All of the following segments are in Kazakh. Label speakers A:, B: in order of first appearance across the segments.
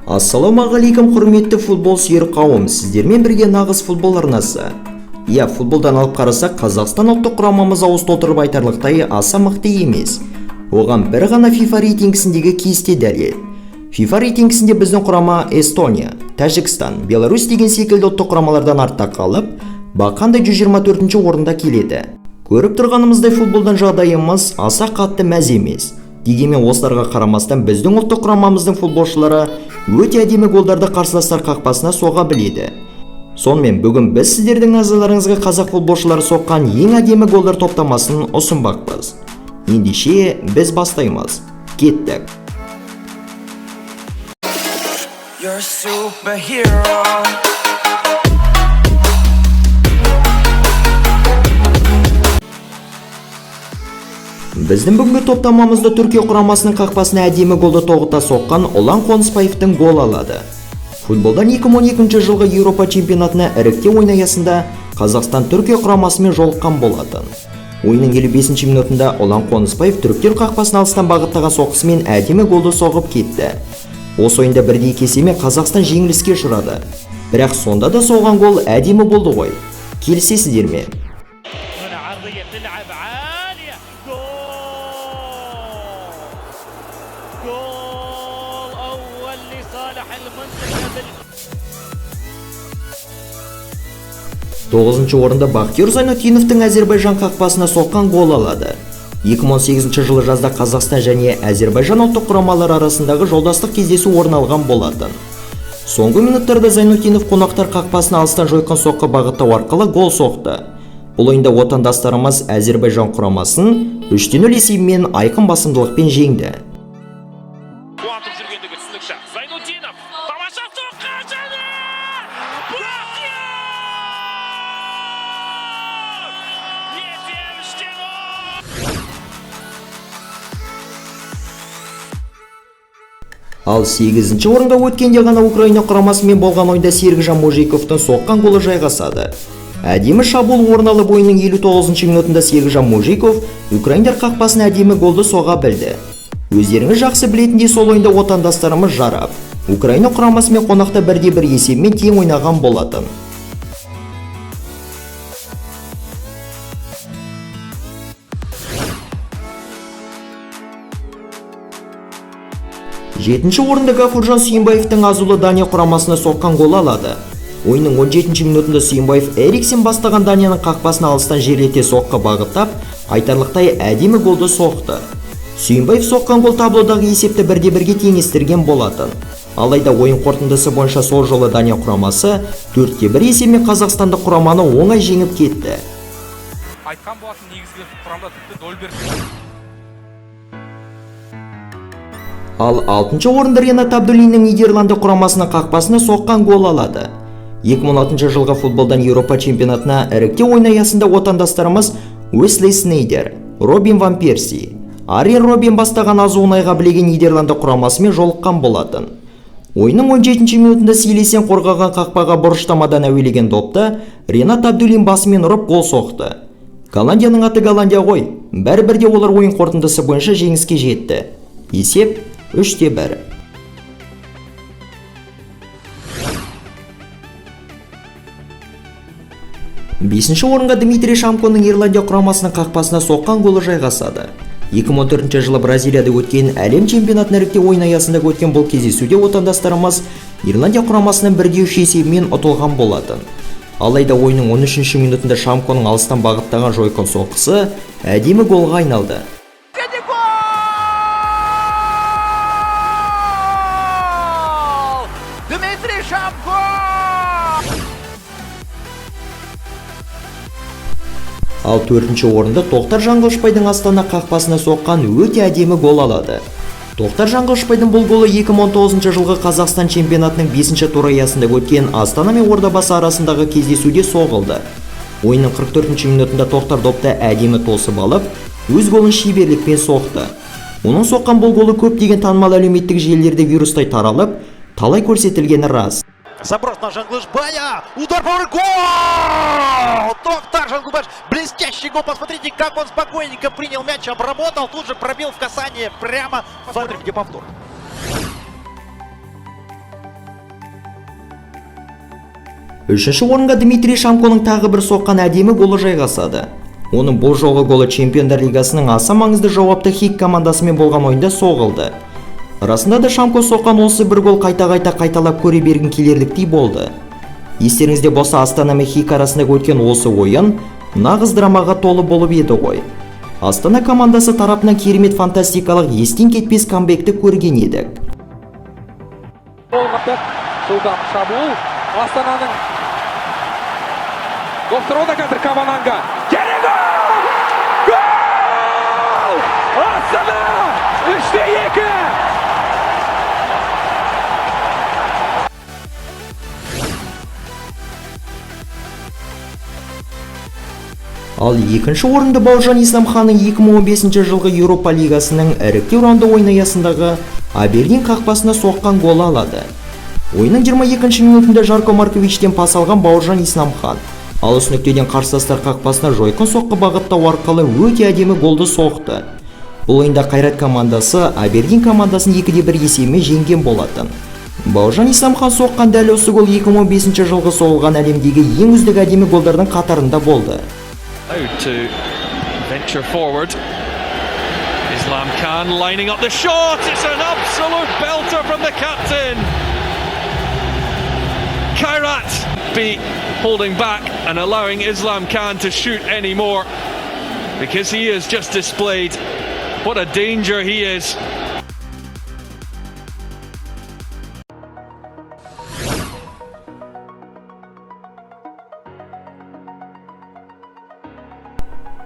A: Ассалаумағалейкум құрметті футбол сүйер қауым, сіздермен бірге нағыз футбол арнасы. Футболдан алып қарасақ, Қазақстан ұлттық құрамамыз ауыз толтырып айтарлықтай аса мықты емес. Оған бір ғана FIFA рейтингісіндегі кесте дәлел. FIFA рейтингісінде біздің құрама Эстония, Тәжікстан, Беларусь деген секілді ұлттық құрамалардан артта қалып, бақандай 124-ші орында келеді. Көріп тұрғанымыздай футболдан жағдайымыз аса қатты мәз емес. Дегенмен осыларға қарамастан біздің ұлттық құрамамыздың футболшылары өте әдемі голдарды қарсыластар қақпасына соға біледі. Сонымен бүгін біз сіздердің назарларыңызға қазақ футболшылары соққан ең әдемі голдар топтамасын ұсынбақпыз. Ендеше біз бастаймыз. Кеттік. Біздің бүгінгі топтамамызда Түркия құрамасының қақпасына әдемі голды тоғыта соққан Ұлан Қонысбаевтың гол алады. Футболдан 2012 жылғы Еуропа чемпионатына іріктеу ойын аясында Қазақстан Түркия құрамасымен жолыққан болатын. Ойынның 55-ші минутында Ұлан Қонысбаев түріктер қақпасына алыстан бағыттаған соққысымен әдемі голды соғып кетті. Осы ойында 1-2 есебімен Қазақстан жеңіліске ұшырады. Бірақ сонда да соғған гол әдемі болды ғой. Келісесіздер ме? Тоғызыншы орында Бақтияр Зайнутдиновтың Әзербайжан қақпасына соққан гол алады. 2018 жылы жазда Қазақстан және Әзербайжан ұлттық құрамалары арасындағы жолдастық кездесу орын алған болатын. Соңғы минуттарда Зайнутдинов қонақтар қақпасына алыстан жойқын соққы бағыттау арқылы гол соқты. Бұл ойында отандастарымыз Әзербайжан құрамасын 3-0 есебімен айқын басымдылықпен жеңді. Ал 8-ші орынға өткенде ғана Украина құрамасымен болған ойында Сергжан Мужиковтың соққан голы жайғасады. Әдемі шабуыл орын алып ойынның 59-ші минутында Сергжан Мужиков украиндар қақпасына әдемі голды соға білді. Өздеріңіз жақсы білетіндей сол ойында отандастарымыз жарап, Украина құрамасымен қонақта 1-1 есебімен тең ойнаған болатын. Жетінші орында Гафуржан Сүйінбаевтың Азулы Дания құрамасына соққан гол алады. Ойынның 17-ші минутында Сүйінбаев Эриксен бастаған Данияның қақпасына алыстан жерлете соққы бағыттап, айтарлықтай әдемі голды соқты. Сүйінбаев соққан гол таблодағы есепті 1-1-ге теңестірген болатын. Алайда ойын қорытындысы бойынша сол жолы Дания құрамасы 4-1 есебімен қазақстандық құраманы оңай жеңіп кетті.
B: Айтқан болатын негізгі құрамда тіпті гол берді.
A: Ал 6-ші орында Ренат Абдуллиннің Нидерланды құрамасының қақпасына соққан гол алады. 2016 жылғы футболдан Еуропа чемпионатына іріктеу ойын аясында отандастарымыз Уэсли Снейдер, Робин Ван Перси, Арен Робин бастаған азу оңайға білеген Нидерланды құрамасымен жолыққан болатын. Ойынның 17-ші минутында Силесен қорғаған қақпаға бұрыштамадан әуелеген допты Ренат Абдуллин басымен ұрып гол соқты. Голландияның аты Голландия ғой, бәрі-бірде олар ойын қорытындысы бойынша жеңіске жетті. Есеп 3-1. Бесінші орынға Дмитрий Шамконың Ирландия құрамасының қақпасына соққан голы жайғасады. 2014 жылы Бразилияда өткен әлем чемпионатының іріктеу ойын аясында өткен бұл кездесуде отандастарымыз Ирландия құрамасының 1-3 есебімен ұтылған болатын. Алайда ойынның 13-ші минутында Шамконың алыстан бағыттаған жойқын соққысы әдемі голға айналды. Ал 4-ші орында Тоқтар Жаңғылышбайдың Астана қақпасына соққан өте әдемі гол алады. Тоқтар Жаңғылышбайдың бұл голы 2019 жылғы Қазақстан чемпионатының 5-ші туры аясында өткен Астана мен Ордабасы арасындағы кездесуде соғылды. Ойынның 44-ші минутында Тоқтар допты әдемі тосып алып, өз голын шеберлікпен соқты. Оның соққан бұл голы көптеген танымал әлеуметтік желілерде вирустай таралып, талай көрсетілгені рас.
C: Заброс на Жаңғылышбая. Удар по гол! Тоқтар Жаңғылбаев. Блестящий гол. Посмотрите, как он спокойненько принял мяч, обработал, тут же пробил в касание прямо. Смотрим, где повтор.
A: Үшінші орынға Дмитрий Шамконың тағы бір соққан әдемі голы жайғасады. Оның бұл жолғы голы Чемпиондар Лигасының аса маңызды жауапты Хик командасымен болған ойында соғылды. Расында да Шамко соққан осы бір гол қайта-қайта қайталап көре берген келерліктей болды. Естеріңізде болса, Астана мен Хик арасындағы өткен осы ойын нағыз драмаға толы болып еді ғой. Астана командасы тарапынан керемет фантастикалық естен кетпес камбэкті көрген едік.
B: Жылдам шабуыл Астананың доктор ода қазір Кабананга керегі! Гол! Астана! 3-2!
A: Ал екінші орынды Бауыржан Исламханның 2015 жылғы Еуропа лигасының іріктеу раунды ойыны аясындағы Абердин қақпасына соққан гол алады. Ойынның 22 минутында Жарко Марковичтен пас алған Бауыржан Исламхан алыс нүктеден қарсыластар қақпасына жойқын соққы бағыттау арқылы өте әдемі голды соқты. Бұл ойында Қайрат командасы Абердин командасын 2-1 есебімен жеңген болатын. Бауыржан Исламхан соққан дәл осы гол 2015 жылғы соғылған әлемдегі ең үздік әдемі голдардың қатарында болды.
D: To venture forward, Islam Khan lining up the shot. It's an absolute belter from the captain. Kairat be holding back and allowing Islam Khan to shoot anymore because he has just displayed what a danger he is.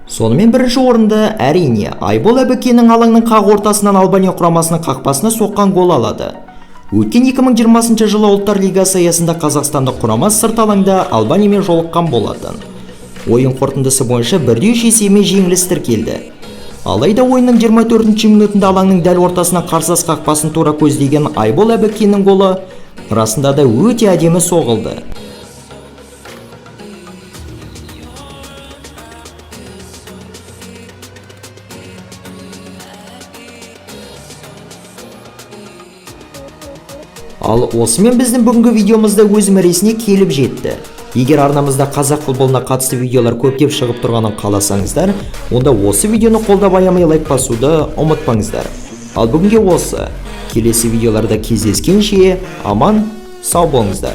A: Сонымен бірінші орынды әрине Айбол Әбікеннің алаңның қақ ортасынан Албания құрамасының қақпасына соққан гол алады. Өткен 2020 жылы Ұлттар лигасы аясында қазақстандық құрама сырт алаңда Албаниямен жолыққан болатын. Ойын қорытындысы бойынша 1-3 есебімен жеңіліс тіркелді. Алайда ойынның 24 минутында алаңның дәл ортасынан қарсылас қақпасын тура көздеген Айбол Әбікеннің голы расында да өте әдемі соғылды. Ал осымен біздің бүгінгі видеомызда өз мәресіне келіп жетті. Егер арнамызда қазақ футболына қатысты видеолар көптеп шығып тұрғанын қаласаңыздар, онда осы видеоны қолдап аямай лайк басуды ұмытпаңыздар. Ал бүгінге осы. Келесі видеоларда кездескенше аман, сау болыңыздар.